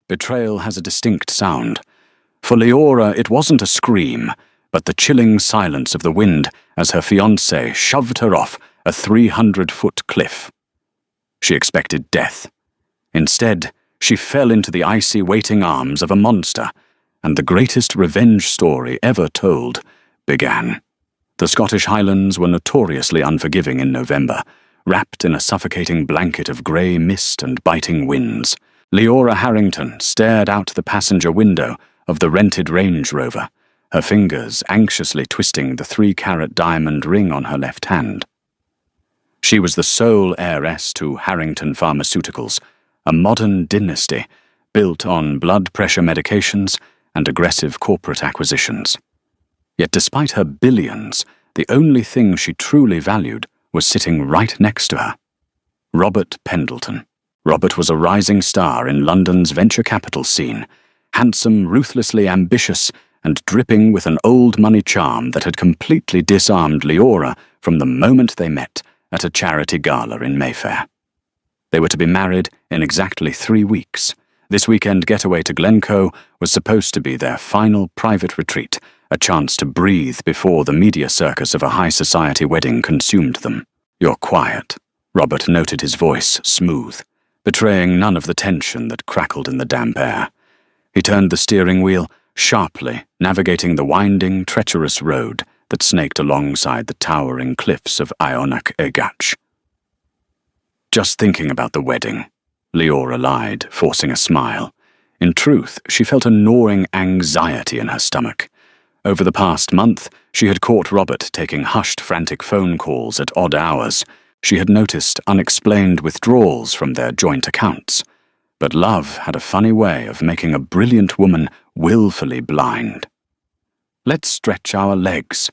Betrayal has a distinct sound. For Leora, it wasn't a scream, but the chilling silence of the wind as her fiancé shoved her off a 300-foot cliff. She expected death. Instead, she fell into the icy waiting arms of a monster, and the greatest revenge story ever told began. The Scottish Highlands were notoriously unforgiving in November, wrapped in a suffocating blanket of grey mist and biting winds. Leora Harrington stared out the passenger window of the rented Range Rover, her fingers anxiously twisting the 3-carat diamond ring on her left hand. She was the sole heiress to Harrington Pharmaceuticals, a modern dynasty built on blood pressure medications and aggressive corporate acquisitions. Yet despite her billions, the only thing she truly valued was sitting right next to her. Robert Pendleton. Robert was a rising star in London's venture capital scene, handsome, ruthlessly ambitious, and dripping with an old money charm that had completely disarmed Leora from the moment they met at a charity gala in Mayfair. They were to be married in exactly 3 weeks. This weekend getaway to Glencoe was supposed to be their final private retreat, a chance to breathe before the media circus of a high society wedding consumed them. "You're quiet." Robert noted his voice smooth, betraying none of the tension that crackled in the damp air. He turned the steering wheel sharply, navigating the winding, treacherous road that snaked alongside the towering cliffs of Ionac Egach. "Just thinking about the wedding," Leora lied, forcing a smile. In truth, she felt a gnawing anxiety in her stomach. Over the past month, she had caught Robert taking hushed, frantic phone calls at odd hours. She had noticed unexplained withdrawals from their joint accounts. But love had a funny way of making a brilliant woman willfully blind. "Let's stretch our legs,"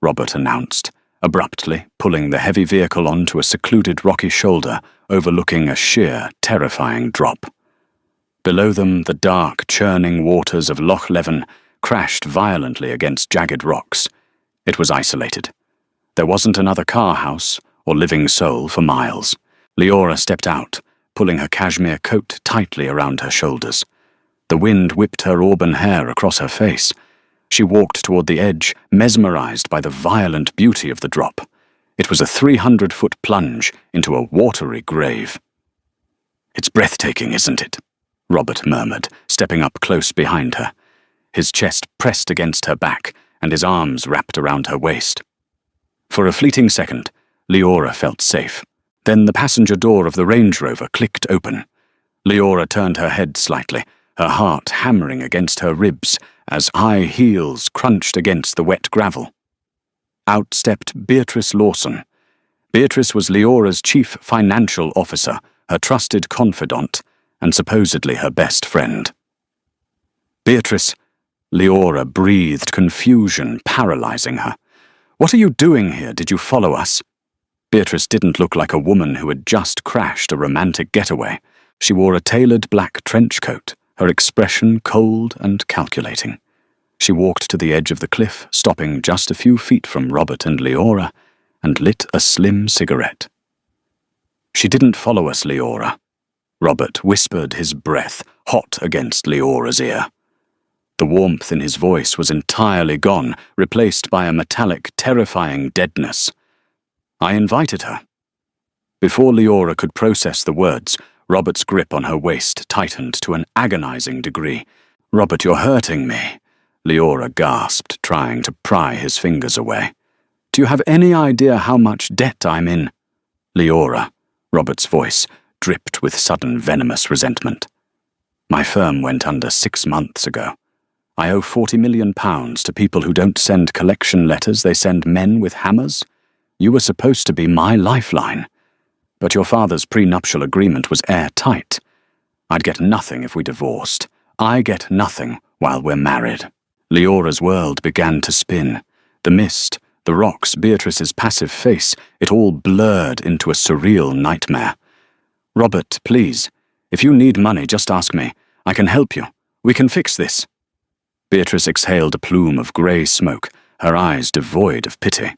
Robert announced, abruptly pulling the heavy vehicle onto a secluded rocky shoulder overlooking a sheer, terrifying drop. Below them, the dark, churning waters of Loch Leven crashed violently against jagged rocks. It was isolated. There wasn't another car house or living soul for miles. Leora stepped out, pulling her cashmere coat tightly around her shoulders. The wind whipped her auburn hair across her face. She walked toward the edge, mesmerized by the violent beauty of the drop. It was a 300-foot plunge into a watery grave. "It's breathtaking, isn't it?" Robert murmured, stepping up close behind her. His chest pressed against her back, and his arms wrapped around her waist. For a fleeting second, Leora felt safe. Then the passenger door of the Range Rover clicked open. Leora turned her head slightly, her heart hammering against her ribs as high heels crunched against the wet gravel. Out stepped Beatrice Lawson. Beatrice was Leora's chief financial officer, her trusted confidant, and supposedly her best friend. "Beatrice," Leora breathed, confusion paralyzing her. "What are you doing here? Did you follow us?" Beatrice didn't look like a woman who had just crashed a romantic getaway. She wore a tailored black trench coat, her expression cold and calculating. She walked to the edge of the cliff, stopping just a few feet from Robert and Leora, and lit a slim cigarette. "She didn't follow us, Leora." Robert whispered, his breath hot against Leora's ear. The warmth in his voice was entirely gone, replaced by a metallic, terrifying deadness. "I invited her." Before Leora could process the words, Robert's grip on her waist tightened to an agonizing degree. "Robert, you're hurting me," Leora gasped, trying to pry his fingers away. "Do you have any idea how much debt I'm in?" "Leora," Robert's voice dripped with sudden venomous resentment. "My firm went under 6 months ago. I owe £40 million to people who don't send collection letters, they send men with hammers. You were supposed to be my lifeline. But your father's prenuptial agreement was airtight. I'd get nothing if we divorced. I get nothing while we're married." Leora's world began to spin. The mist, the rocks, Beatrice's passive face, it all blurred into a surreal nightmare. "Robert, please, if you need money, just ask me. I can help you. We can fix this." Beatrice exhaled a plume of grey smoke, her eyes devoid of pity.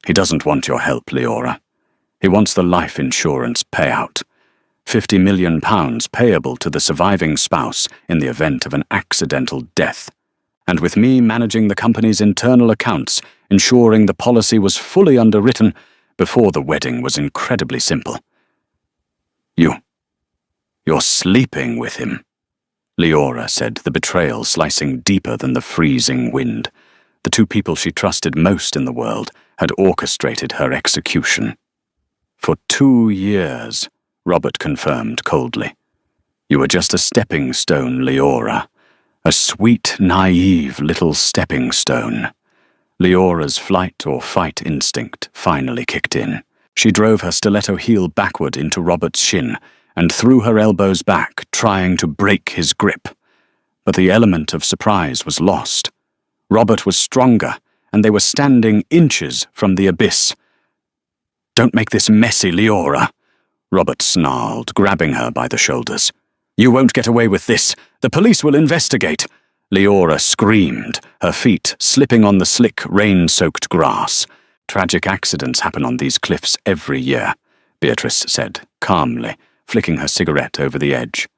"He doesn't want your help, Leora. He wants the life insurance payout. £50 million payable to the surviving spouse in the event of an accidental death. And with me managing the company's internal accounts, ensuring the policy was fully underwritten before the wedding was incredibly simple. You're sleeping with him, Leora said, the betrayal slicing deeper than the freezing wind. The two people she trusted most in the world had orchestrated her execution. For 2 years, Robert confirmed coldly. You were just a stepping stone, Leora. A sweet, naive little stepping stone. Leora's flight or fight instinct finally kicked in. She drove her stiletto heel backward into Robert's shin and threw her elbows back, trying to break his grip. But the element of surprise was lost. Robert was stronger, and they were standing inches from the abyss. Don't make this messy, Leora, Robert snarled, grabbing her by the shoulders. You won't get away with this. The police will investigate. Leora screamed, her feet slipping on the slick, rain-soaked grass. Tragic accidents happen on these cliffs every year, Beatrice said, calmly, flicking her cigarette over the edge.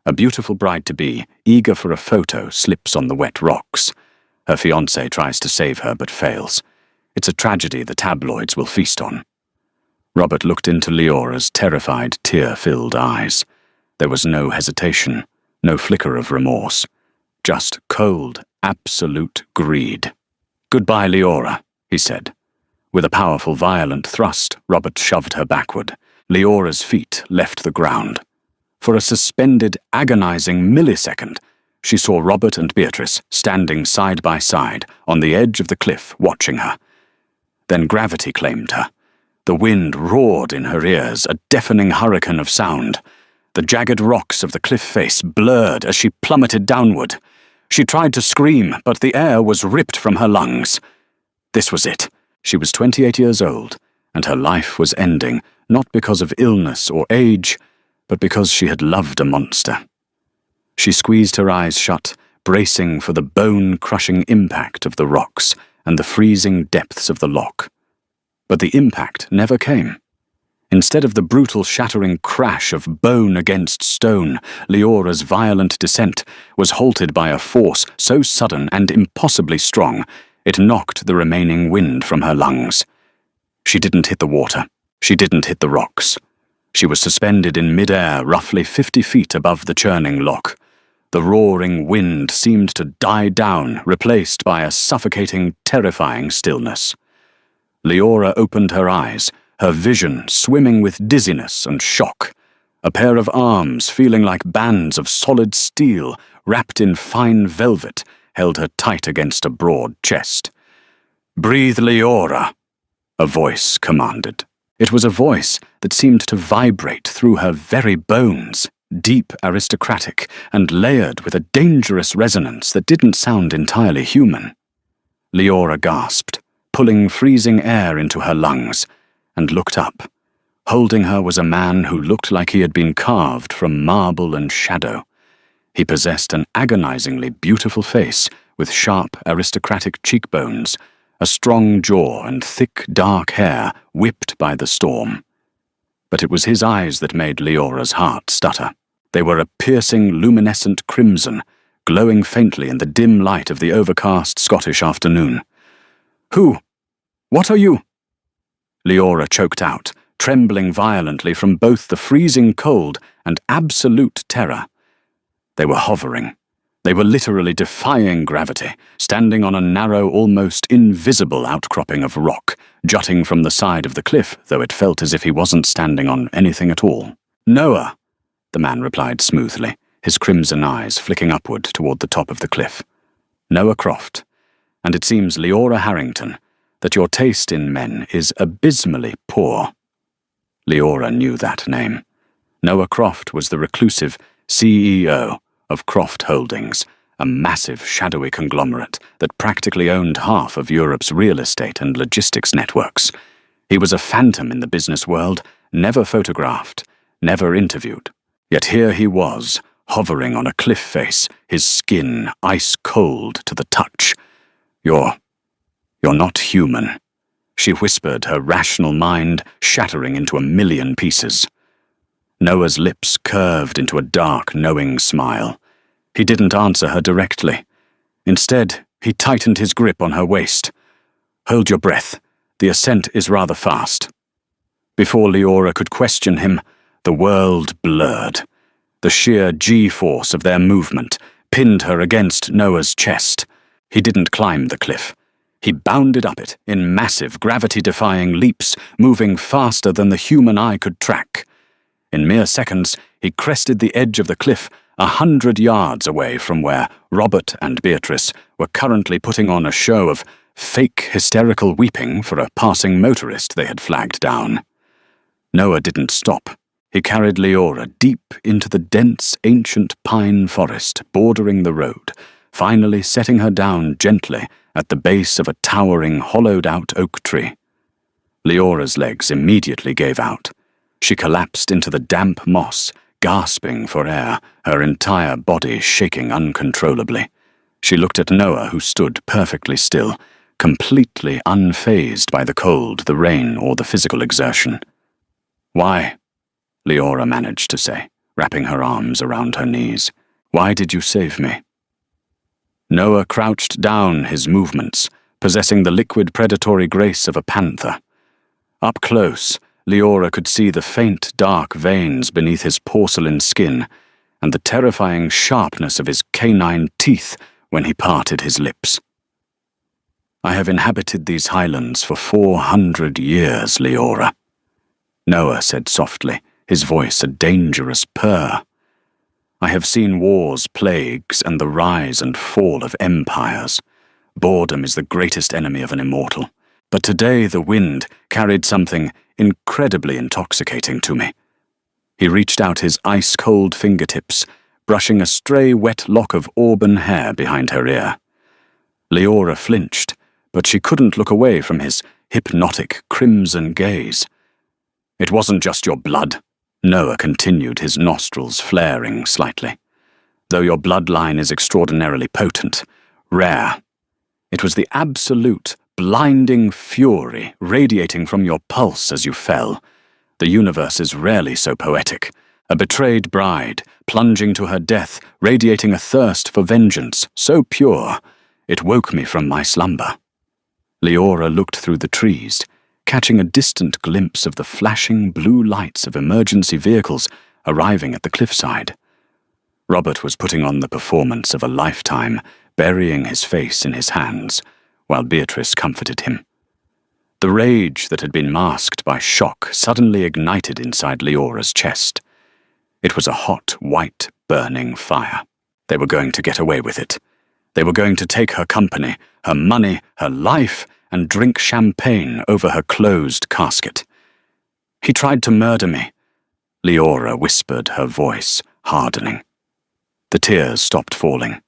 A beautiful bride-to-be, eager for a photo, slips on the wet rocks. Her fiancé tries to save her but fails. It's a tragedy the tabloids will feast on. Robert looked into Leora's terrified, tear-filled eyes. There was no hesitation, no flicker of remorse. Just cold, absolute greed. Goodbye, Leora, he said. With a powerful, violent thrust, Robert shoved her backward. Leora's feet left the ground. For a suspended, agonizing millisecond, she saw Robert and Beatrice standing side by side on the edge of the cliff, watching her. Then gravity claimed her. The wind roared in her ears, a deafening hurricane of sound. The jagged rocks of the cliff face blurred as she plummeted downward. She tried to scream, but the air was ripped from her lungs. This was it. She was 28 years old, and her life was ending, not because of illness or age, but because she had loved a monster. She squeezed her eyes shut, bracing for the bone-crushing impact of the rocks and the freezing depths of the loch. But the impact never came. Instead of the brutal shattering crash of bone against stone, Leora's violent descent was halted by a force so sudden and impossibly strong, it knocked the remaining wind from her lungs. She didn't hit the water. She didn't hit the rocks. She was suspended in mid-air, roughly 50 feet above the churning loch. The roaring wind seemed to die down, replaced by a suffocating, terrifying stillness. Leora opened her eyes, her vision swimming with dizziness and shock. A pair of arms, feeling like bands of solid steel, wrapped in fine velvet, held her tight against a broad chest. "Breathe, Leora," a voice commanded. It was a voice that seemed to vibrate through her very bones, deep, aristocratic, and layered with a dangerous resonance that didn't sound entirely human. Leora gasped, pulling freezing air into her lungs, and looked up. Holding her was a man who looked like he had been carved from marble and shadow. He possessed an agonizingly beautiful face with sharp, aristocratic cheekbones, a strong jaw and thick, dark hair whipped by the storm. But it was his eyes that made Leora's heart stutter. They were a piercing, luminescent crimson, glowing faintly in the dim light of the overcast Scottish afternoon. "Who? What are you?" Leora choked out, trembling violently from both the freezing cold and absolute terror. They were hovering. They were literally defying gravity, standing on a narrow, almost invisible outcropping of rock, jutting from the side of the cliff, though it felt as if he wasn't standing on anything at all. "Noah," the man replied smoothly, his crimson eyes flicking upward toward the top of the cliff. "Noah Croft. And it seems, Leora Harrington, that your taste in men is abysmally poor." Leora knew that name. Noah Croft was the reclusive CEO of Croft Holdings, a massive, shadowy conglomerate that practically owned half of Europe's real estate and logistics networks. He was a phantom in the business world, never photographed, never interviewed. Yet here he was, hovering on a cliff face, his skin ice-cold to the touch. You're not human," she whispered, her rational mind shattering into a million pieces. Noah's lips curved into a dark, knowing smile. He didn't answer her directly. Instead, he tightened his grip on her waist. "Hold your breath. The ascent is rather fast." Before Leora could question him, the world blurred. The sheer G-force of their movement pinned her against Noah's chest. He didn't climb the cliff. He bounded up it in massive, gravity-defying leaps, moving faster than the human eye could track. In mere seconds, he crested the edge of the cliff 100 yards away from where Robert and Beatrice were currently putting on a show of fake hysterical weeping for a passing motorist they had flagged down. Noah didn't stop. He carried Leora deep into the dense, ancient pine forest bordering the road, finally setting her down gently at the base of a towering, hollowed-out oak tree. Leora's legs immediately gave out. She collapsed into the damp moss, gasping for air, her entire body shaking uncontrollably. She looked at Noah, who stood perfectly still, completely unfazed by the cold, the rain, or the physical exertion. "Why?" Leora managed to say, wrapping her arms around her knees. "Why did you save me?" Noah crouched down his movements, possessing the liquid predatory grace of a panther. Up close, Leora could see the faint, dark veins beneath his porcelain skin and the terrifying sharpness of his canine teeth when he parted his lips. "I have inhabited these highlands for 400 years, Leora," Noah said softly, his voice a dangerous purr. "I have seen wars, plagues, and the rise and fall of empires. Boredom is the greatest enemy of an immortal. But today the wind carried something incredibly intoxicating to me." He reached out his ice-cold fingertips, brushing a stray wet lock of auburn hair behind her ear. Leora flinched, but she couldn't look away from his hypnotic crimson gaze. "It wasn't just your blood," Noah continued, his nostrils flaring slightly. "Though your bloodline is extraordinarily potent, rare. It was the absolute, blinding fury radiating from your pulse as you fell. The universe is rarely so poetic. A betrayed bride, plunging to her death, radiating a thirst for vengeance, so pure, it woke me from my slumber." Leora looked through the trees, catching a distant glimpse of the flashing blue lights of emergency vehicles arriving at the cliffside. Robert was putting on the performance of a lifetime, burying his face in his hands, while Beatrice comforted him. The rage that had been masked by shock suddenly ignited inside Leora's chest. It was a hot, white, burning fire. They were going to get away with it. They were going to take her company, her money, her life, and drink champagne over her closed casket. "He tried to murder me," Leora whispered, her voice hardening. The tears stopped falling.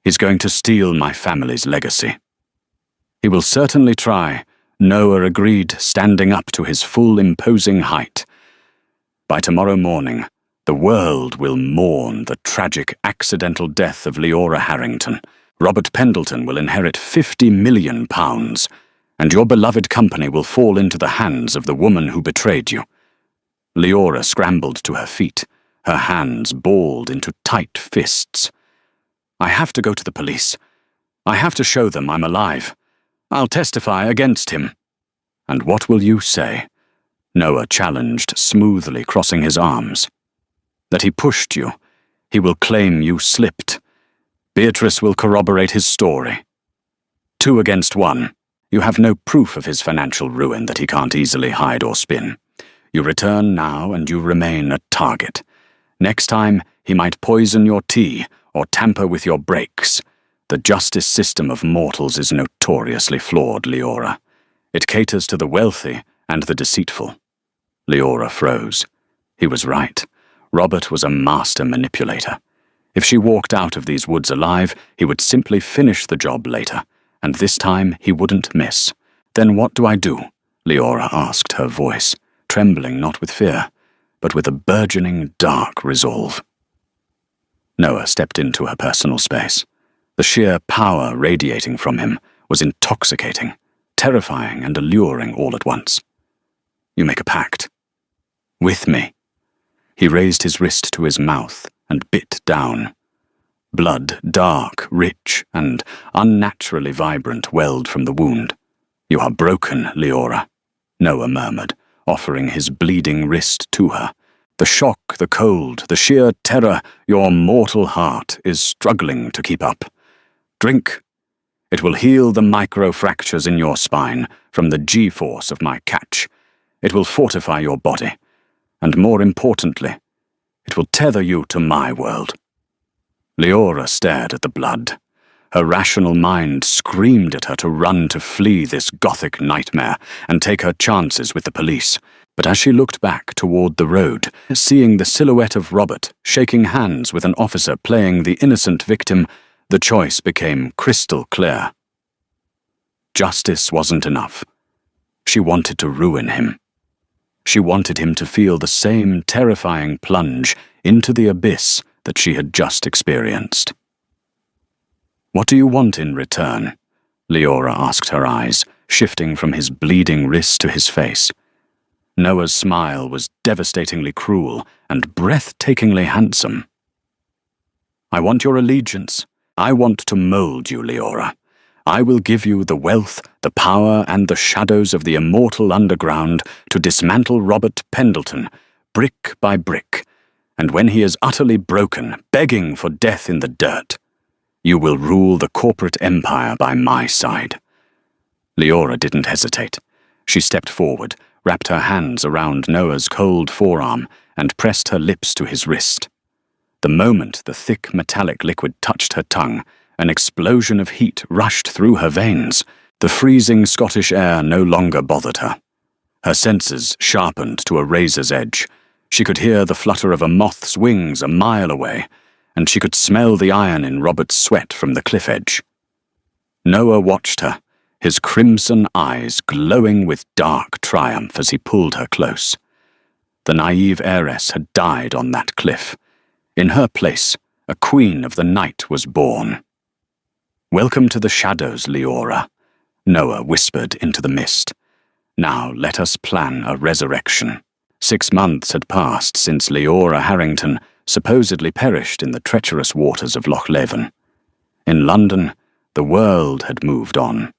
"He's going to steal my family's legacy." "He will certainly try," Noah agreed, standing up to his full imposing height. "By tomorrow morning, the world will mourn the tragic accidental death of Leora Harrington. Robert Pendleton will inherit £50 million, and your beloved company will fall into the hands of the woman who betrayed you." Leora scrambled to her feet, her hands balled into tight fists. "I have to go to the police. I have to show them I'm alive. I'll testify against him." "And what will you say?" Noah challenged, smoothly crossing his arms. "That he pushed you. He will claim you slipped. Beatrice will corroborate his story. 2 against 1. You have no proof of his financial ruin that he can't easily hide or spin. You return now and you remain a target. Next time, he might poison your tea or tamper with your brakes. The justice system of mortals is notoriously flawed, Leora. It caters to the wealthy and the deceitful." Leora froze. He was right. Robert was a master manipulator. If she walked out of these woods alive, he would simply finish the job later, and this time he wouldn't miss. "Then what do I do?" Leora asked, her voice, trembling not with fear, but with a burgeoning dark resolve. Noah stepped into her personal space. The sheer power radiating from him was intoxicating, terrifying and alluring all at once. "You make a pact. With me." He raised his wrist to his mouth and bit down. Blood, dark, rich, and unnaturally vibrant, welled from the wound. "You are broken, Leora," Noah murmured, offering his bleeding wrist to her. "The shock, the cold, the sheer terror, your mortal heart is struggling to keep up. Drink. It will heal the micro-fractures in your spine from the G-force of my catch. It will fortify your body. And more importantly, it will tether you to my world." Leora stared at the blood. Her rational mind screamed at her to run to flee this gothic nightmare and take her chances with the police. But as she looked back toward the road, seeing the silhouette of Robert shaking hands with an officer playing the innocent victim, the choice became crystal clear. Justice wasn't enough. She wanted to ruin him. She wanted him to feel the same terrifying plunge into the abyss that she had just experienced. "What do you want in return?" Leora asked, her eyes shifting from his bleeding wrist to his face. Noah's smile was devastatingly cruel and breathtakingly handsome. "I want your allegiance. I want to mold you, Leora. I will give you the wealth, the power, and the shadows of the immortal underground to dismantle Robert Pendleton, brick by brick. And when he is utterly broken, begging for death in the dirt, you will rule the corporate empire by my side." Leora didn't hesitate. She stepped forward, wrapped her hands around Noah's cold forearm, and pressed her lips to his wrist. The moment the thick metallic liquid touched her tongue, an explosion of heat rushed through her veins. The freezing Scottish air no longer bothered her. Her senses sharpened to a razor's edge. She could hear the flutter of a moth's wings a mile away, and she could smell the iron in Robert's sweat from the cliff edge. Noah watched her, his crimson eyes glowing with dark triumph as he pulled her close. The naive heiress had died on that cliff. In her place, a queen of the night was born. "Welcome to the shadows, Leora," Noah whispered into the mist. "Now let us plan a resurrection." 6 months had passed since Leora Harrington supposedly perished in the treacherous waters of Loch Leven. In London, the world had moved on.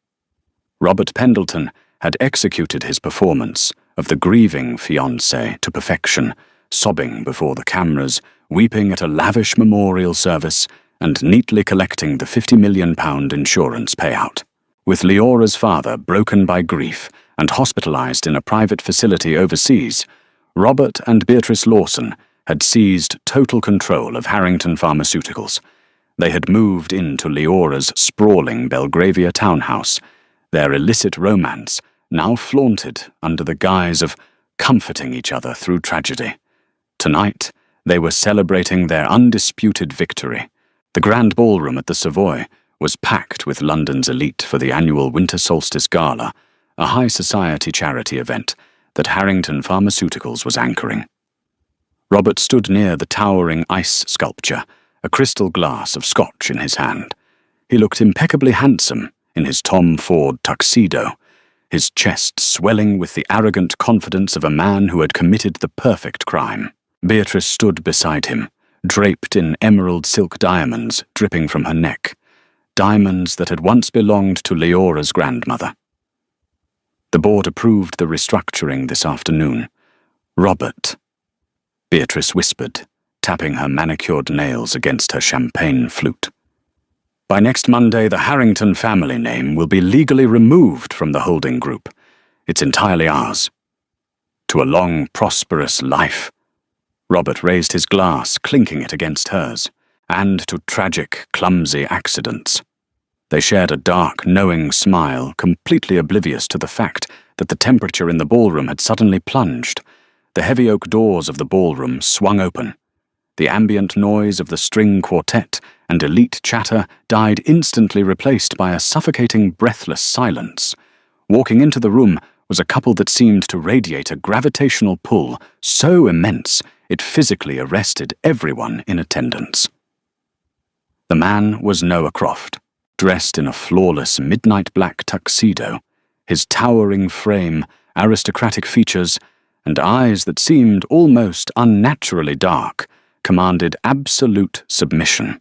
Robert Pendleton had executed his performance of the grieving fiancé to perfection, sobbing before the cameras, weeping at a lavish memorial service, and neatly collecting the £50 million insurance payout. With Leora's father broken by grief and hospitalized in a private facility overseas, Robert and Beatrice Lawson had seized total control of Harrington Pharmaceuticals. They had moved into Leora's sprawling Belgravia townhouse, their illicit romance now flaunted under the guise of comforting each other through tragedy. Tonight, they were celebrating their undisputed victory. The Grand Ballroom at the Savoy was packed with London's elite for the annual Winter Solstice Gala, a high society charity event that Harrington Pharmaceuticals was anchoring. Robert stood near the towering ice sculpture, a crystal glass of scotch in his hand. He looked impeccably handsome in his Tom Ford tuxedo, his chest swelling with the arrogant confidence of a man who had committed the perfect crime. Beatrice stood beside him, draped in emerald silk diamonds dripping from her neck, diamonds that had once belonged to Leora's grandmother. The board approved the restructuring this afternoon. "Robert," Beatrice whispered, tapping her manicured nails against her champagne flute. "By next Monday, the Harrington family name will be legally removed from the holding group. It's entirely ours. To a long, prosperous life." Robert raised his glass, clinking it against hers, "and to tragic, clumsy accidents." They shared a dark, knowing smile, completely oblivious to the fact that the temperature in the ballroom had suddenly plunged. The heavy oak doors of the ballroom swung open. The ambient noise of the string quartet and elite chatter died, instantly replaced by a suffocating, breathless silence. Walking into the room was a couple that seemed to radiate a gravitational pull so immense it physically arrested everyone in attendance. The man was Noah Croft, dressed in a flawless midnight black tuxedo, his towering frame, aristocratic features, and eyes that seemed almost unnaturally dark commanded absolute submission.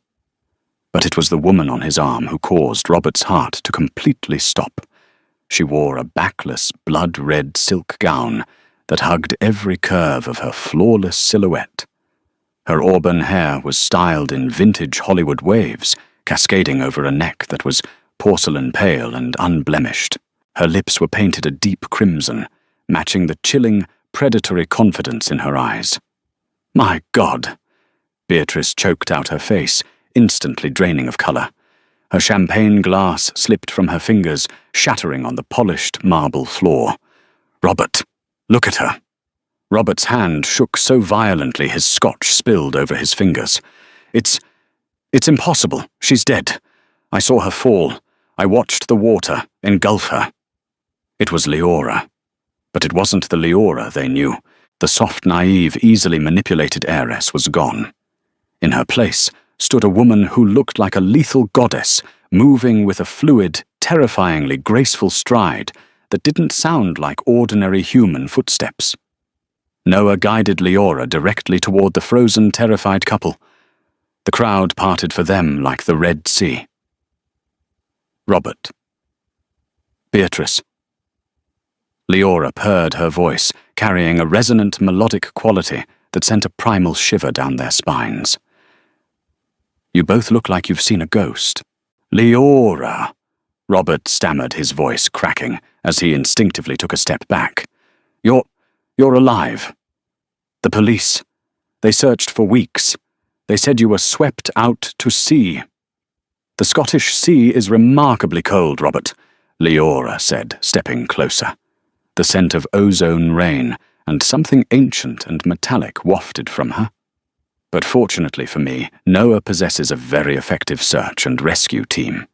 But it was the woman on his arm who caused Robert's heart to completely stop. She wore a backless, blood-red silk gown that hugged every curve of her flawless silhouette. Her auburn hair was styled in vintage Hollywood waves, cascading over a neck that was porcelain pale and unblemished. Her lips were painted a deep crimson, matching the chilling, predatory confidence in her eyes. "My God!" Beatrice choked out her face, instantly draining of colour. Her champagne glass slipped from her fingers, shattering on the polished marble floor. "Robert, look at her." Robert's hand shook so violently his scotch spilled over his fingers. It's impossible. She's dead. I saw her fall. I watched the water engulf her." It was Leora. But it wasn't the Leora they knew. The soft, naive, easily manipulated heiress was gone. In her place stood a woman who looked like a lethal goddess, moving with a fluid, terrifyingly graceful stride that didn't sound like ordinary human footsteps. Noah guided Leora directly toward the frozen, terrified couple. The crowd parted for them like the Red Sea. "Robert." "Beatrice." Leora purred her voice, carrying a resonant melodic quality that sent a primal shiver down their spines. "You both look like you've seen a ghost." "Leora," Robert stammered, his voice cracking as he instinctively took a step back. You're alive. The police, they searched for weeks. They said you were swept out to sea." "The Scottish Sea is remarkably cold, Robert," Leora said, stepping closer. The scent of ozone rain and something ancient and metallic wafted from her. "But fortunately for me, Noah possesses a very effective search and rescue team.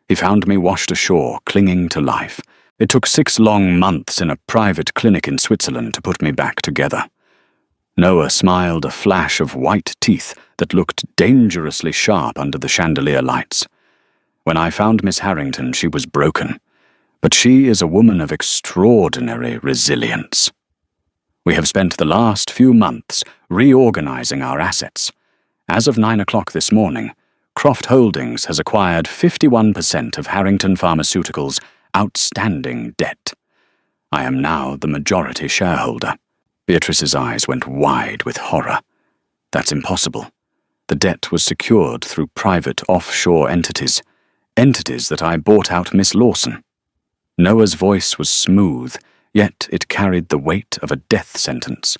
He found me washed ashore, clinging to life. It took 6 long months in a private clinic in Switzerland to put me back together." Noah smiled, a flash of white teeth that looked dangerously sharp under the chandelier lights. "When I found Miss Harrington, she was broken. But she is a woman of extraordinary resilience. We have spent the last few months reorganizing our assets. As of 9 o'clock this morning, Croft Holdings has acquired 51% of Harrington Pharmaceuticals' outstanding debt. I am now the majority shareholder." Beatrice's eyes went wide with horror. "That's impossible. The debt was secured through private offshore entities that I bought out Miss Lawson." Noah's voice was smooth, yet it carried the weight of a death sentence.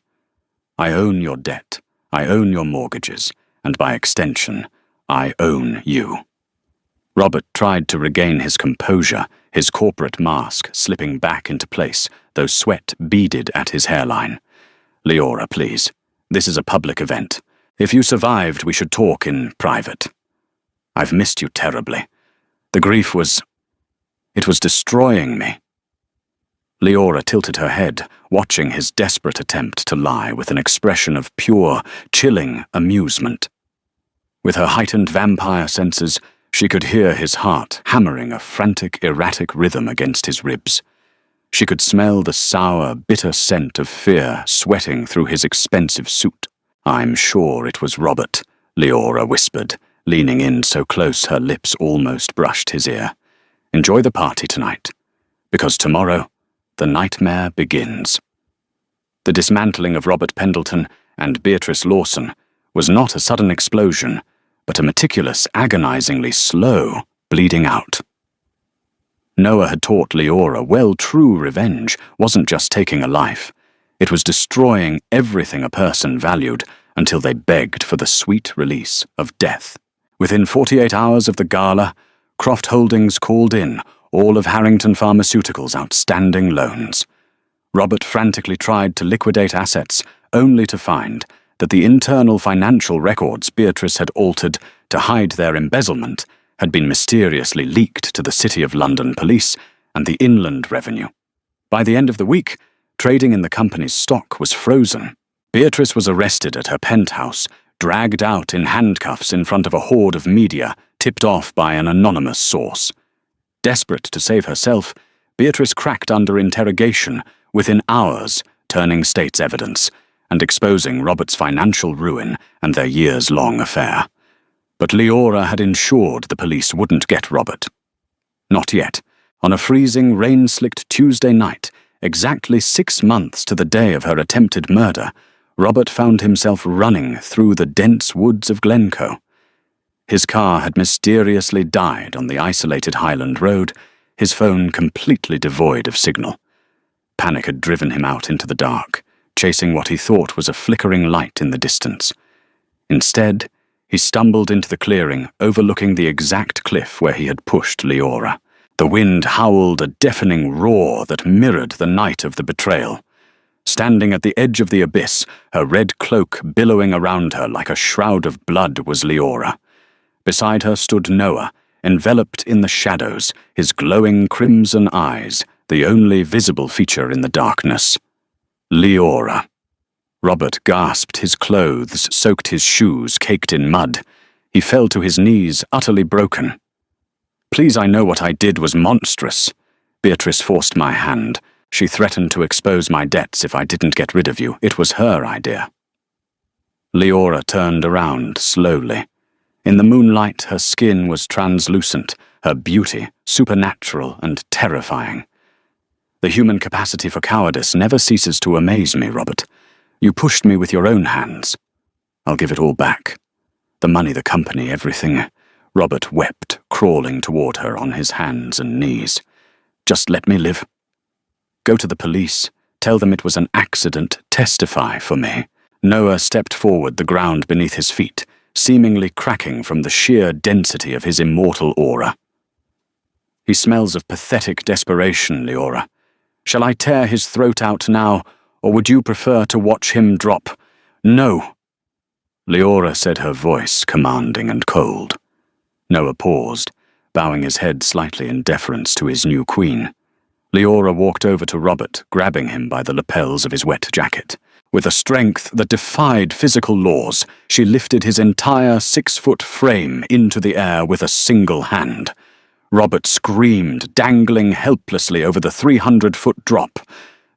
"I own your debt, I own your mortgages, and by extension, I own you." Robert tried to regain his composure, his corporate mask slipping back into place, though sweat beaded at his hairline. "Leora, please. This is a public event. If you survived, we should talk in private. I've missed you terribly. The grief was destroying me." Leora tilted her head, watching his desperate attempt to lie with an expression of pure, chilling amusement. With her heightened vampire senses, she could hear his heart hammering a frantic, erratic rhythm against his ribs. She could smell the sour, bitter scent of fear sweating through his expensive suit. "I'm sure it was Robert," Leora whispered, leaning in so close her lips almost brushed his ear. "Enjoy the party tonight, because tomorrow the nightmare begins." The dismantling of Robert Pendleton and Beatrice Lawson was not a sudden explosion, but a meticulous, agonizingly slow bleeding out. Noah had taught Leora, well, true revenge wasn't just taking a life. It was destroying everything a person valued until they begged for the sweet release of death. Within 48 hours of the gala, Croft Holdings called in all of Harrington Pharmaceuticals' outstanding loans. Robert frantically tried to liquidate assets, only to find that the internal financial records Beatrice had altered to hide their embezzlement had been mysteriously leaked to the City of London Police and the Inland Revenue. By the end of the week, trading in the company's stock was frozen. Beatrice was arrested at her penthouse, dragged out in handcuffs in front of a horde of media tipped off by an anonymous source. Desperate to save herself, Beatrice cracked under interrogation within hours turning state's evidence and exposing Robert's financial ruin and their years-long affair. But Leora had ensured the police wouldn't get Robert. Not yet. On a freezing, rain-slicked Tuesday night, exactly 6 months to the day of her attempted murder, Robert found himself running through the dense woods of Glencoe. His car had mysteriously died on the isolated Highland Road, his phone completely devoid of signal. Panic had driven him out into the dark, chasing what he thought was a flickering light in the distance. Instead, he stumbled into the clearing overlooking the exact cliff where he had pushed Leora. The wind howled a deafening roar that mirrored the night of the betrayal. Standing at the edge of the abyss, her red cloak billowing around her like a shroud of blood, was Leora. Beside her stood Noah, enveloped in the shadows, his glowing crimson eyes the only visible feature in the darkness. Leora. Robert gasped, his clothes soaked, his shoes caked in mud. He fell to his knees, utterly broken. "Please, I know what I did was monstrous." Beatrice forced my hand. She threatened to expose my debts if I didn't get rid of you. It was her idea. Leora turned around slowly. In the moonlight, her skin was translucent, her beauty supernatural and terrifying. "The human capacity for cowardice never ceases to amaze me, Robert. You pushed me with your own hands. I'll give it all back. The money, the company, everything." Robert wept, crawling toward her on his hands and knees. "Just let me live. Go to the police. Tell them it was an accident. Testify for me." Noah stepped forward, the ground beneath his feet seemingly cracking from the sheer density of his immortal aura. "He smells of pathetic desperation, Leora. Shall I tear his throat out now, or would you prefer to watch him drop?" "No." Leora said, her voice commanding and cold. Noah paused, bowing his head slightly in deference to his new queen. Leora walked over to Robert, grabbing him by the lapels of his wet jacket. With a strength that defied physical laws, she lifted his entire 6-foot frame into the air with a single hand. Robert screamed, dangling helplessly over the 300-foot drop.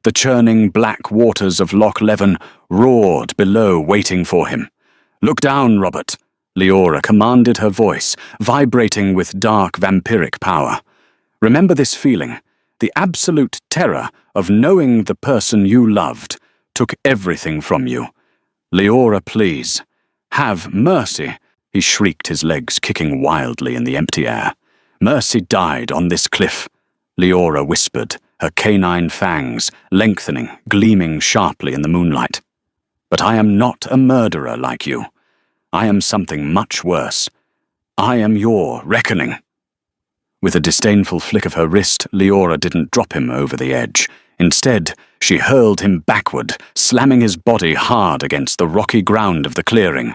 The churning black waters of Loch Leven roared below, waiting for him. "Look down, Robert," Leora commanded, her voice vibrating with dark vampiric power. "Remember this feeling, the absolute terror of knowing the person you loved took everything from you. Leora, please. Have mercy," he shrieked, his legs kicking wildly in the empty air. "Mercy died on this cliff," Leora whispered, her canine fangs lengthening, gleaming sharply in the moonlight. "But I am not a murderer like you. I am something much worse. I am your reckoning." With a disdainful flick of her wrist, Leora didn't drop him over the edge. Instead, she hurled him backward, slamming his body hard against the rocky ground of the clearing.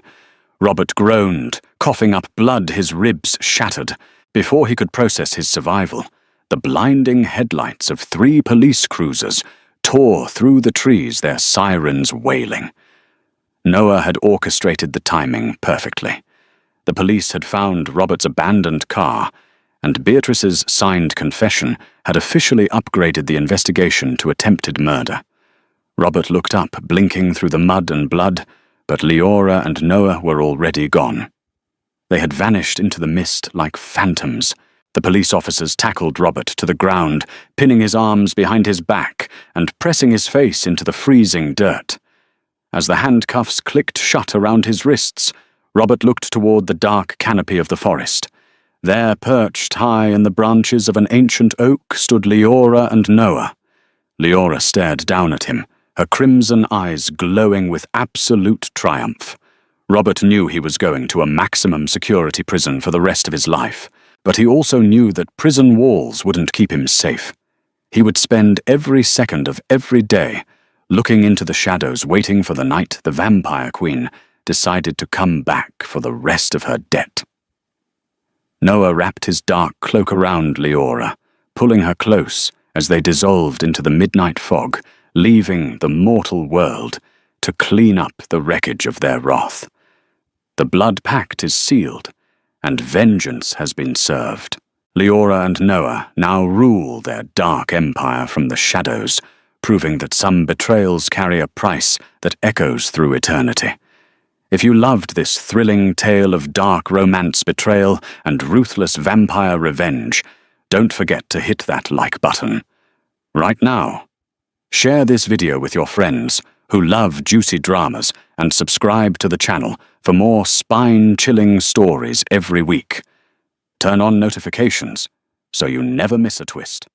Robert groaned, coughing up blood, his ribs shattered. Before he could process his survival, the blinding headlights of 3 police cruisers tore through the trees, their sirens wailing. Noah had orchestrated the timing perfectly. The police had found Robert's abandoned car, and Beatrice's signed confession had officially upgraded the investigation to attempted murder. Robert looked up, blinking through the mud and blood, but Leora and Noah were already gone. They had vanished into the mist like phantoms. The police officers tackled Robert to the ground, pinning his arms behind his back and pressing his face into the freezing dirt. As the handcuffs clicked shut around his wrists, Robert looked toward the dark canopy of the forest. There, perched high in the branches of an ancient oak, stood Leora and Noah. Leora stared down at him, her crimson eyes glowing with absolute triumph. Robert knew he was going to a maximum security prison for the rest of his life, but he also knew that prison walls wouldn't keep him safe. He would spend every second of every day looking into the shadows, waiting for the night the Vampire Queen decided to come back for the rest of her debt. Noah wrapped his dark cloak around Leora, pulling her close as they dissolved into the midnight fog, leaving the mortal world to clean up the wreckage of their wrath. The blood pact is sealed, and vengeance has been served. Leora and Noah now rule their dark empire from the shadows, proving that some betrayals carry a price that echoes through eternity. If you loved this thrilling tale of dark romance betrayal and ruthless vampire revenge, don't forget to hit that like button. Right now. Share this video with your friends who love juicy dramas and subscribe to the channel for more spine-chilling stories every week. Turn on notifications so you never miss a twist.